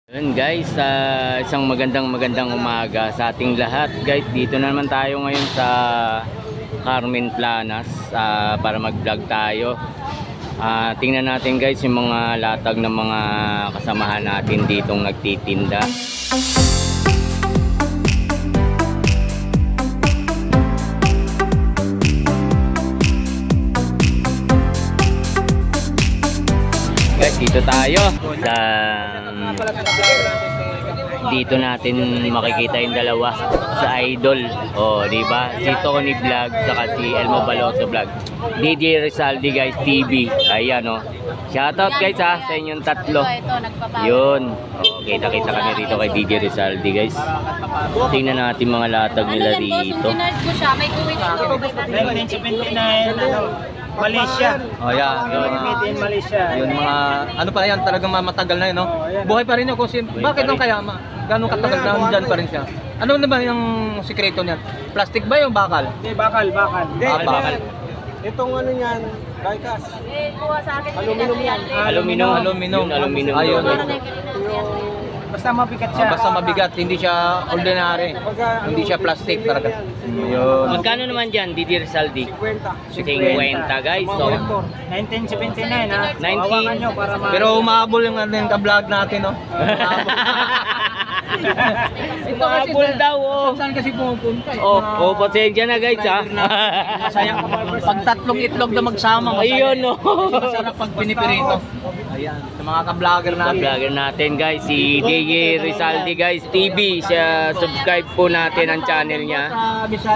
Yun guys, isang magandang umaga sa ating lahat guys. Dito na naman tayo ngayon sa Carmen Planas para mag vlog tayo. Tingnan natin guys yung mga latag ng mga kasamahan natin ditong nagtitinda. Guys, dito tayo dito natin makikita yung dalawa sa idol, di ba? Si Tony Vlog saka si Elmo Baloso Vlog. DJ Rizaldi guys TV. Ayan shoutout guys sa inyong tatlo. Yun. Kita kami rito kay DJ Rizaldi guys. Tingnan natin mga latag nila rito. May kuwit Malaysia. Yeah. Yun, Malaysia. Yun mga ano pa yan, talagang matagal na yun, no? Buhay pa rin yun kasi bakit nung kaya ganun katagal na dyan pa rin siya? Ano naman yung sikreto niyan? Plastic ba yung bakal? Hindi, bakal. Bakal. Itong ano niyan, diecast. Kuha sa akin. Aluminum yan. Aluminum. Ayun. Basta mabigat siya. Basta mabigat, hindi siya ordinary. Hindi siya plastic talaga. Yun. Magkano naman dyan DJ Rizaldi? 50 guys. 1979 ha. 19. Hawakan nyo para Pero umabol yung ating ka-vlog natin, no? Umabol daw. Saan kasi pumupunta eh? Pasensya na guys Sayang pag tatlong itlog na magsama. Ayun Masarap pag pinipirito. Ayan, sa mga ka-vlogger natin. vlogger natin guys, si DJ Rizaldi guys TV. Siya, subscribe po natin ang channel niya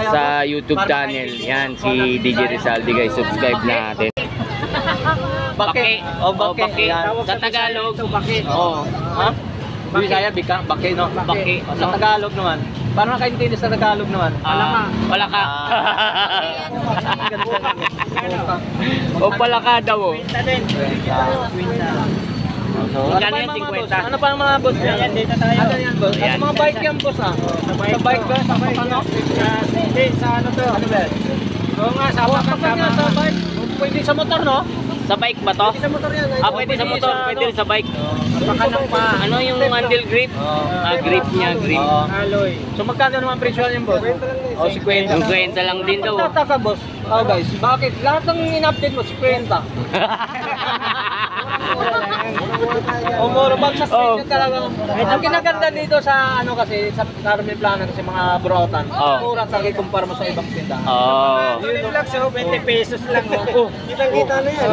sa YouTube channel. Yan, si DJ Rizaldi guys, subscribe natin. Bake. Bake. Sa Tagalog. Ha? Bisaya, bake, no? Bake. Sa Tagalog naman. Paano nakaintindi sa Tagalog naman? Palaka. Palaka daw. Magkano yan, 50? Ano pa ang mga boss niya? Dito tayo. Ano yan, boss? Ayan. Ano mga bike yan, boss, ha? Sa bike ba? Sa ano? Hindi, sa ano to? Ano ba? Oo nga, sa Kapag nga sa bike, pwede sa motor, no? Sa bike ba to? Sa motor yan. Pwede sa motor, pwede rin sa bike. Baka nang pa. Ano yung handle grip? Grip niya, grip. Alloy. So magkano naman presyo yan, boss? 50. Yung 20 lang din daw. Nagtataka, boss. Guys, bakit? Lahat ng in-update mo, 50. Muro bag sa street talaga. Ang kinaganda dito sa ano kasi sa Carmen Plana kasi mga brotan. Mura talaga kumpara mo sa ibang tindahan. Yun lang so 20 pesos lang. Kita na yan.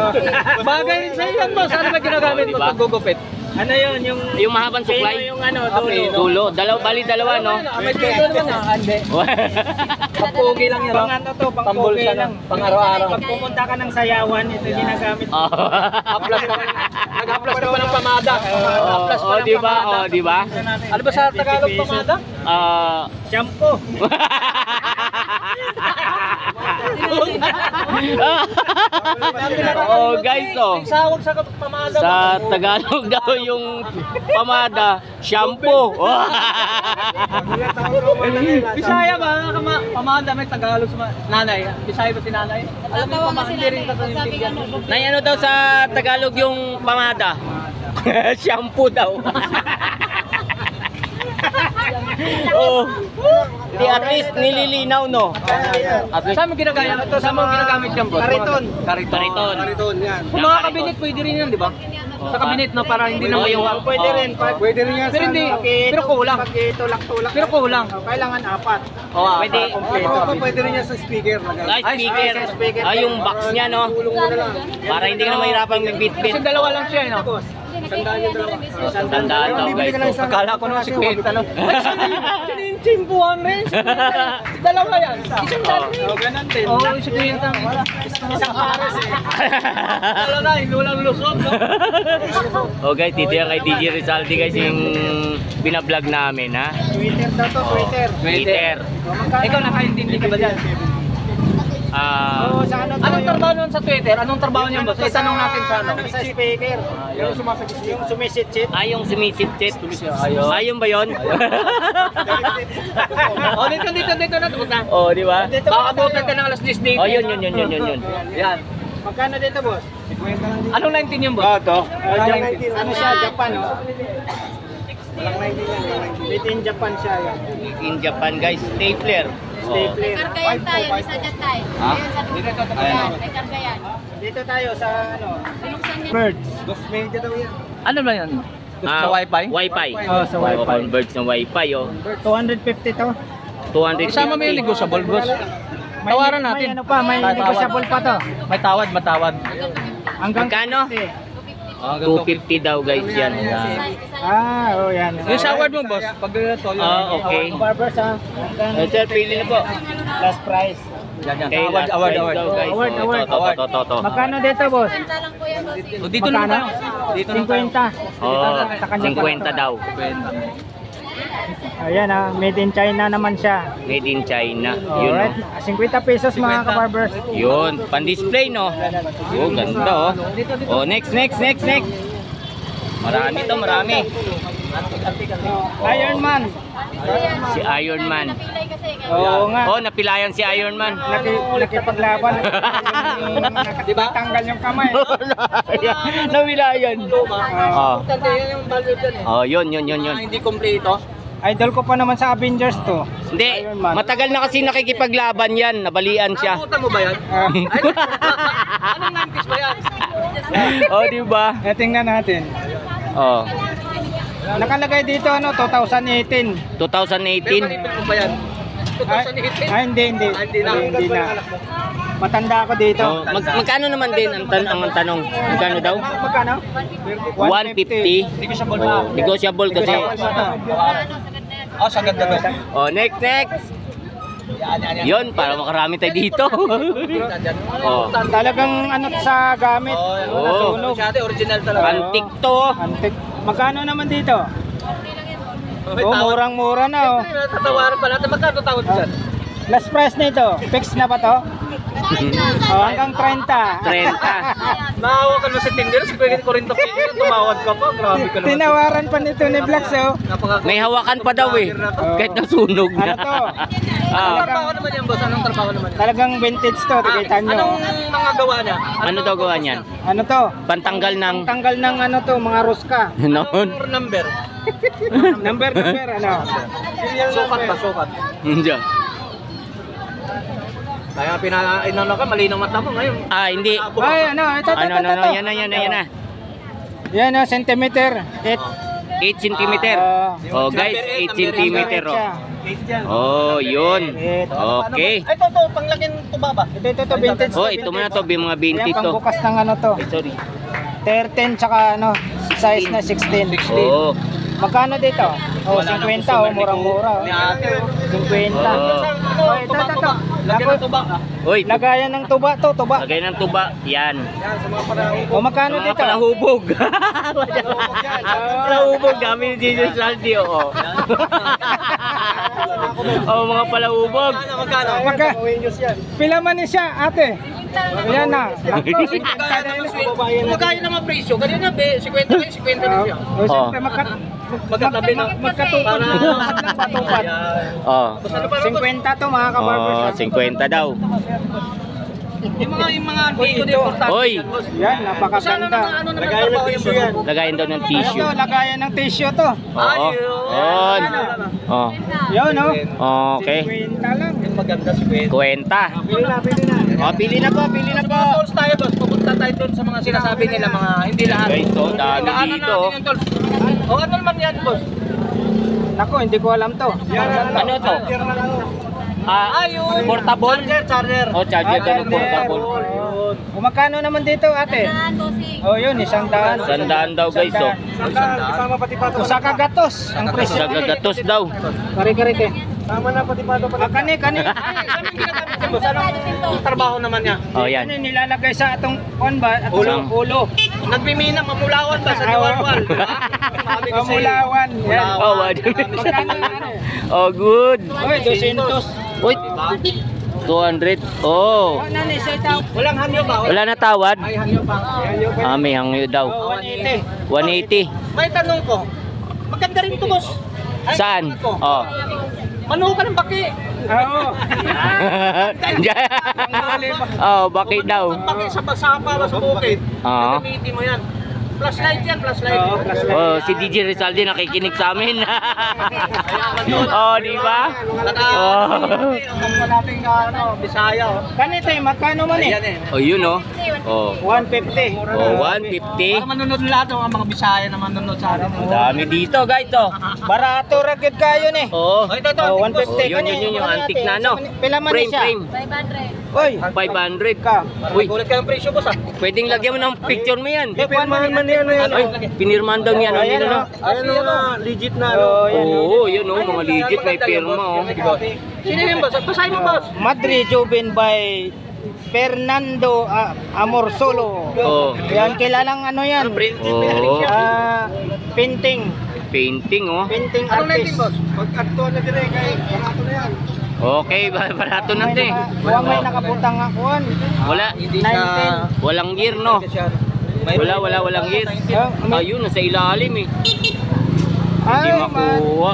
Bagay rin sa iyo mo. Sana ba ginagamit mo pag gugupit? Ano yun? Yung mahabang supply? Yung ano, Dulo. Bali dalawa, no? May dito naman hindi. Pagpugi lang yan. Pang ano to, pang Pambulsa lang. Pang araw-araw. Pag pumunta ka ng sayawan, ito ginagamit. Aplas ka. Nag-aplas ka pa ng pamada. Aplas pa ng Diba? pamada. Diba? Ano ba sa Tagalog pamada? Shampoo. Guys, Sawag sa pamada. sa Tagalog daw yung pamada, shampoo. Bisaya ba? Pamada may Tagalog sa nanay. Bisaya ba si nanay? Alam mo yung pamada hindi rin katulintigan. Nay, ano daw sa Tagalog yung pamada? Shampoo daw. Di at least nililinaw, no? At least Saan mo ginagamit? Saan mo ginagamit yan, boss? Kariton. Kariton. Yan. Sa mga kabinet pwede rin yan, di ba? Sa kabinet, no? Para hindi na yung mayuwag. Pwede rin. Pwede rin yan. Pero hindi. Pero kulang. Pag tulak-tulak. Pero kulang. Kailangan apat. Pwede. Pwede rin yan sa speaker. Speaker. Yung box niya, no? Para hindi ka na mahirapan mag-bit-bit. Kasi dalawa lang siya, no? Tandaan daw, guys. Akala ko naman si Kwenta, no? Sininchimpuhan rin. Dalawa yan. Isang dati. Ganun din. Si Kwenta. Isang pares eh. Wala na, inulang lusog, no? Guys, dito yung kay DJ Rizaldi guys yung binablog namin, ha? Twitter daw to, Twitter. Ikaw nakaintindi ka ba dyan? Sa ano to? Anong trabaho nun sa Twitter? Anong trabaho niyan, boss? Itanong natin sa ano. Sa speaker. Yung sumisit-sit. Yung sumisit-sit. Ayun ba yun? Dito na. Tumunta. Di ba? Baka abutan ka ng alas 10 dito. Yun. Yan. Magkano dito, boss? Anong 19 yung boss? Ano siya, Japan, no? Made in Japan siya yan. In Japan guys, stapler. Oh. Stapler. Kargayan tayo, isa dyan tayo. Ha? Ayan, sa Dito, dito, Ayan, Ayan. may kargayan. Dito tayo sa ano, Sinuksan niya. birds. Dos media daw yan. Ano ba yan? Sa Wi-Fi? Wi-Fi. Oh, sa Wi-Fi. Converge ng Wi-Fi, oh. 250 to. 250. Isama mo yung negotiable, boss. Tawaran natin. May ano pa, may Tawad. negotiable pa to. May tawad, matawad. Hanggang Magkano? 50. 250 daw guys yan. Oh yan. Yung sa award mo, boss, pag ito, yung... Okay. Barbers ha. Hanggang Sir, pili na po. last price. Yan, yan. Okay, Award, last award, price award. daw guys. Award, Oh, award. to. Magkano dito, boss? Kwenta lang po yan, bossing. O, dito naman tayo. Dito naman tayo. 50. Oh, Sa kanya 50 daw. Ayan ha, made in China naman siya. Made in China. Yun, Alright, 50 pesos mga 50. kabarbers. oh. Yun, pan-display, no? Oh, ganda, oh. Oh, next. Marami to, marami. Iron Man. Si Iron Man. Napilay kasi. Oo nga. Oh, napilayan si Iron Man. Nakipaglaban. Diba? Tanggal yung kamay. Napilayan. Oh. Oh, yun. Hindi kompleto. Idol ko pa naman sa Avengers to. Hindi, Iron Man. matagal na kasi nakikipaglaban yan. Nabalian siya. Nakutan mo ba yan? Ah, Anong nantis ba yan? Oh, di ba? tingnan natin. Oh, Nakalagay dito ano 2018. 2018. Pinipil mo ba yan? 2018? Hindi. Hindi na. Hindi na. Matanda ako dito. Oh, magkano naman din ang tanong? Magkano daw? Magkano? 150. Oh, negotiable kasi. Oh, sa ganda ba? Oh, next. Yun, para makarami tayo dito. Oh. Talagang ano sa gamit. Oh. Nasunog. Masyado, original talaga. Antik to. Antik. Magkano naman dito? May Oh, tawad. murang-mura na oh. Tatawaran pa natin. Magkano tawad dyan? Last price nito. Fix na ba to? Oh, hanggang 30. 30. Nakahawakan mo si Tinder, si Pwede Corinto Piña, tumawad ka pa, grabe ka naman. Tinawaran pa nito ni Black oh. May hawakan pa daw eh. Kahit nasunog na. Ano to? Anong Ah, trabaho naman yan, boss? Anong trabaho naman yan? Talagang vintage to, tikita nyo. Anong mga gawa niya? ano daw gawa niyan? Ano to? Pantanggal ng Tanggal ng ano to, mga ruska. noon. Anong number? Number, ano? Sukat ba, sukat? Hindi. Kaya inano ka, malinaw mata mo ngayon. Ah, hindi. Ay, ano, ito. Ano, yan na. Yan, centimeter. 8 cm. Oh, guys, 8 cm. Oh, yun. Okay. Ito, panglaking tuba ba? Ito, vintage. Oh, ito muna to, mga 20 Yan, to. pangbukas ng ano to. Ay, sorry. 13 tsaka ano, size na 16. Oh. Magkano dito? Oh, 50 oh, murang-mura. Ni ate. 50. Oh. Oh, ito. Lagyan ng tuba ka. Uy, Lagayan ng tuba to, tuba. lagay ng tuba. Yan. Yan, sa mga panahon. O magkano Mga dito? palahubog. Palahubog kami ni Jesus Saldi, oo. Oh, mga palahubog. Magkano? Pila man ni siya, ate? Yan na. Magkano naman presyo? Kanina, 50 kayo, 50 na siya. O siyempre, Magkatabi na. magkatupad na. Magkatupad. Oh. 50 to mga kabarbers. Oh, 50 daw. Yung mga dito din importante. Hoy. Yan, Sana napakaganda. naman ano naman trabaho yung yan. Lagayin daw ng Ito, tissue. lagayan ng tissue to. Oo. On. Oh. Yun, no? Okay. 50 lang. Yung maganda si Pwede. Kwenta. Pili na. Oh, pili na po. Tolls tayo, boss. Pupunta tayo doon sa mga sinasabi nila, mga hindi lahat. Guys, so dami Daanan dito. natin yung tolls. O ano naman yan, boss? Naku, hindi ko alam to. Ano to? Ah, Ayun. portable? Charger. Oh, charger daw ng portable. O magkano naman dito, ate? Saan, bossing? Oh, yun, 100. 100 daw guys, oh. Kasama pati pa O sa kagatos, ang presyo. Sa gagatos daw. Kari-kari ke. Sama na pati pato pa. Kani. Boss, anong trabaho naman niya? Oh, yan. Ano yung nilalagay sa atong on ba? Atong ulo. Nagmimina, mamulawan ba sa diwalwal? Mamulawan. Yan. Oh, wala. Magkano yan? Oh, good. Oy, 200. Uy, 200. Oh. Ano ni sa itaw? Walang hanyo ba? Wala na tawad? Ay, hanyo pa. Ah, may hangyo daw. Oh, 180. 180. May tanong ko. Maganda rin to, boss. Ay, Saan? tanong ko. Oh. Manuho ka ng baki. Oo. Oh, bakit daw? Ang baki sa basapa, sa bukid. Oo. Gagamitin mo yan. Flashlight yan, flashlight. Oo, flashlight. Oh, si DJ Rizaldi nakikinig sa amin. Oh, di ba? Oh. Ang nating Bisaya. Kanito eh, magkano man eh? Ayan eh. Oh, yun oh. Oh. 150. Oh, 150. Para manunod lahat ang mga Bisaya na manunod sa atin. Dami dito, guys, oh. Barato ragid kayo ni. Oh. Oh, ito. Oh, 150 Oh, yun, kani. yun, yung antique na, no? Pila man Frame, siya? frame. 500. Oy, 500 ka. Uy, Gulat ka ng presyo, boss ah. pwedeng lagyan mo ng picture mo yan. Pirmahan man yan. Ay, pinirmahan daw niya, no? Ayan, Ano? Ayan o nga, legit na. Oh, yan. Oo, yun oh, mga legit, may pirma oh. Sino yun, boss? Basahin mo, boss. Madrid Jubin by Fernando Amorsolo. Oh. Yan, kilalang ano yan? Oo. Painting. Painting oh. Painting Anong artist. 19, boss? Pag-acto na dire kay barato na yan. Okay, barato na te. Huwag may nakaputang akuan. Wala, Hindi siya... walang gear no. Walang gear. Ayun, nasa ilalim eh. Hindi makuha.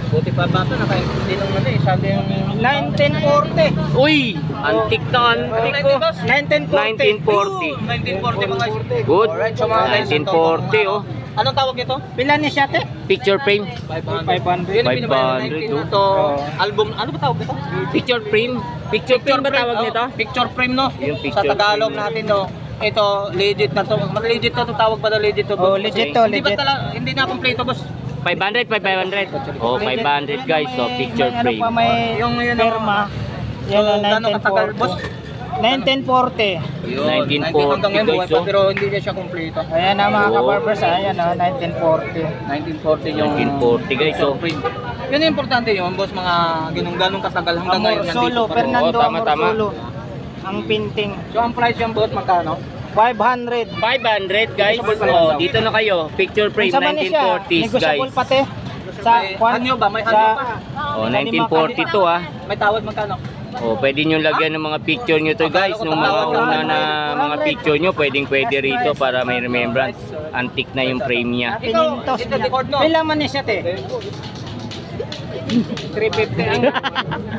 Buti pa bata na kayo. Hindi nung ano eh. Sabi yung... 1940. Uy, antik na antik ko. 1940. 1940. 1940 mga guys. Good. Alright, so mga guys, 1940 oh. Anong tawag nito? Pila ni siya te? Picture frame. 500. Yun yung binabayan 500, 19 to album. Ano ba tawag nito? Picture frame. Picture frame ba tawag nito? Picture frame no? Yung Sa picture Tagalog frame. natin no. Ito legit na to. Legit to tawag pa na legit to. Oh, legit to, Hindi ba legit. talaga hindi na kompleto boss? 500. Oh, 500 guys. So, picture Ano frame. pa may Yung yun, perma. Yan So, ang gano'ng katagal, boss? 1940. 1940 hanggang ngayon buhay guys, pa oh. pero hindi na siya kompleto. Ayan na mga Oo. kabarbers, ayan 1940. 1940 yung 1940 guys. So, Yun yung importante yun, boss, mga ganong katagal hanggang ngayon Amorsolo, pa rin. Fernando Oo, tama, tama. Amorsolo. Ang painting. So ang price yung boss magkano? 500. 500 guys. Oh, dito na kayo. Picture frame Unsa man ni siya? 1940s Negotiable guys. pate. Sa May anyo ba? May anyo pa? Oh, 1942 ah. May tawad magkano? Oh, pwede nyo lagyan ng mga picture nyo to guys. Nung mga una na mga picture nyo, pwede rito para may remembrance. Antique na yung frame niya. Pinintos Ito, niya. record mo. Pila man ni siya te? 350 ang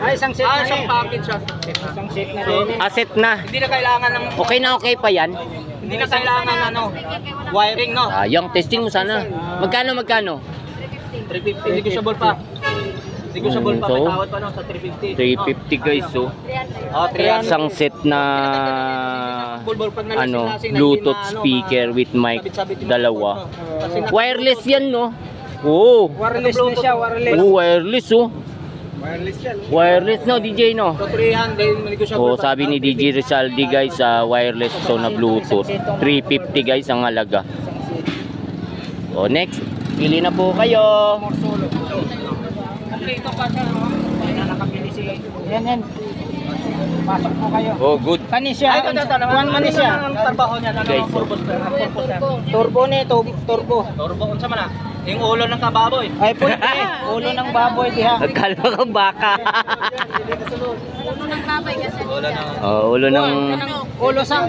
ay isang set na Isang eh. package siya. Isang set na So, rin. Asset na. Hindi na kailangan ng Okay pa yan. hindi na kailangan ano, wiring no. Yung testing mo sana. Magkano? 350 negotiable pa. Negotiable pa, may So, tawad pa no sa 350. 350 guys. So, Oh, 300. isang set na ano, Bluetooth speaker with mic dalawa. Wireless yan no. Oh. Wireless na siya, wireless. Oh, wireless oh. Wireless yan. Wireless no, DJ no. So 300 negotiable Oh, pa. sabi ni DJ Rizaldi guys, wireless to na Bluetooth. 350 guys ang halaga. Oh, next. Pili na po kayo. Kompleto pa siya no. Kaya nakapili si Yan. Pasok po kayo. Oh, good. Kani siya, kuan man ni siya. Ang trabaho niya ano Guys, ang purpose niya? Turbo ni, turbo. Turbo unsa man ah? Yung ulo ng kababoy. Ay pwede, ulo ng baboy diha. Nagkalma kang baka. Ulo ng babay kasi. Ulo ng Oh, ulo ng Ulo sa